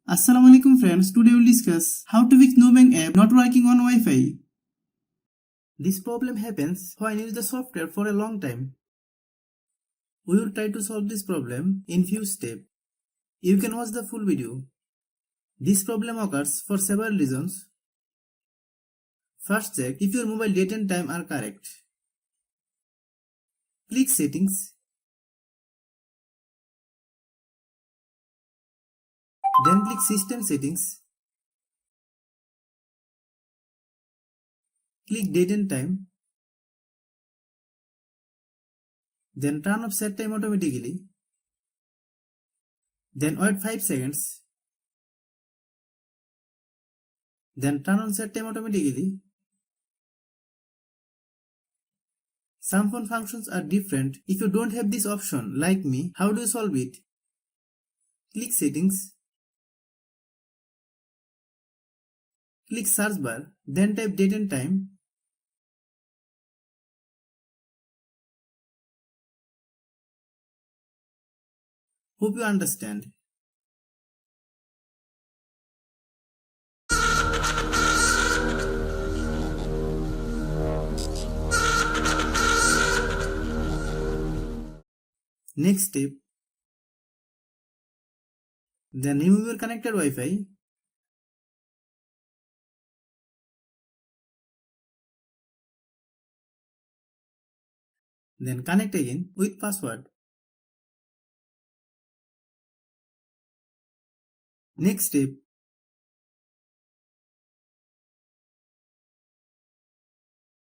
Assalamualaikum friends, today we will discuss how to fix Nubank app not working on Wi-Fi. This problem happens when you use the software for a long time. We will try to solve this problem in few steps. You can watch the full video. This problem occurs for several reasons. First, check if your mobile date and time are correct. Click Settings. Then click System Settings. Click Date and Time. Then turn off set time automatically. Then wait 5 seconds. Then turn on set time automatically. Some phone functions are different. If you don't have this option, like me, how do you solve it? Click Settings. Click Search bar. Then type Date and Time. Hope you understand. Next step. Then remove your connected Wi-Fi. Then connect again with password. Next step.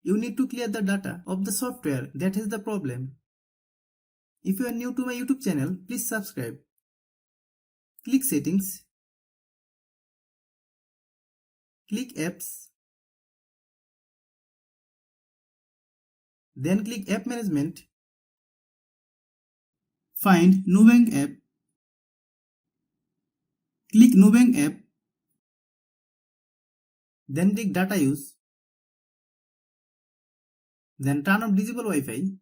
You need to clear the data of the software that has the problem. If you are new to my YouTube channel, please subscribe. Click Settings. Click Apps. Then click App Management. Find Nubank app. Click Nubank app. Then click Data Use. Then turn off Disable Wi-Fi.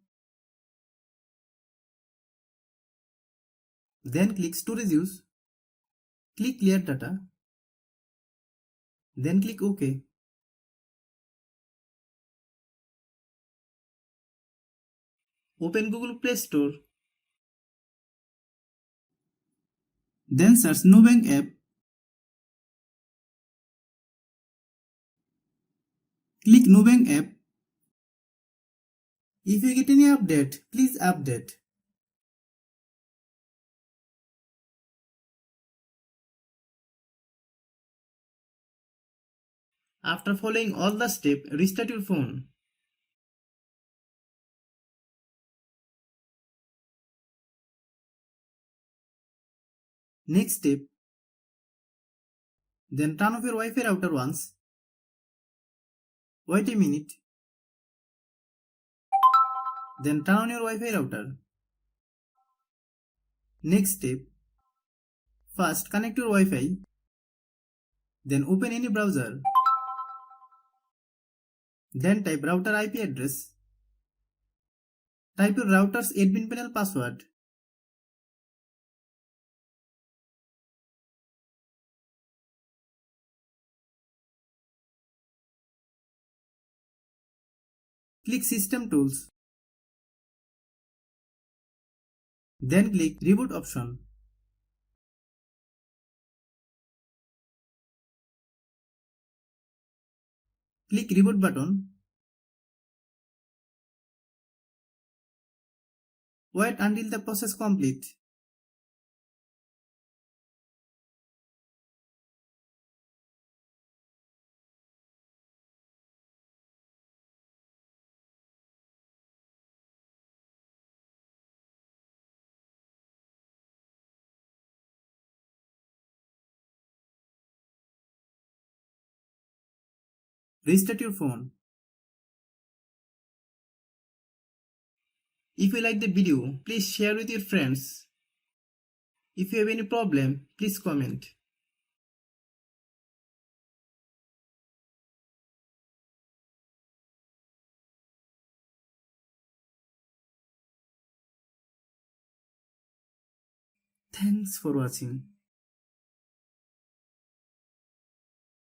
Then click Storage Use. Click Clear Data. Then click OK. Open Google Play Store. Then search Nubank app. Click Nubank app. If you get any update, please update. After following all the steps, restart your phone. Next step. Then turn off your Wi-Fi router once. Wait a minute. Then turn on your Wi-Fi router. Next step. First connect your Wi-Fi. Then open any browser. Then type router IP address. Type your router's admin panel password. Click System Tools. Then click Reboot option. Click Reboot button. Wait until the process complete. Restart your phone. If you like the video, please share with your friends. If you have any problem, please comment. Thanks for watching.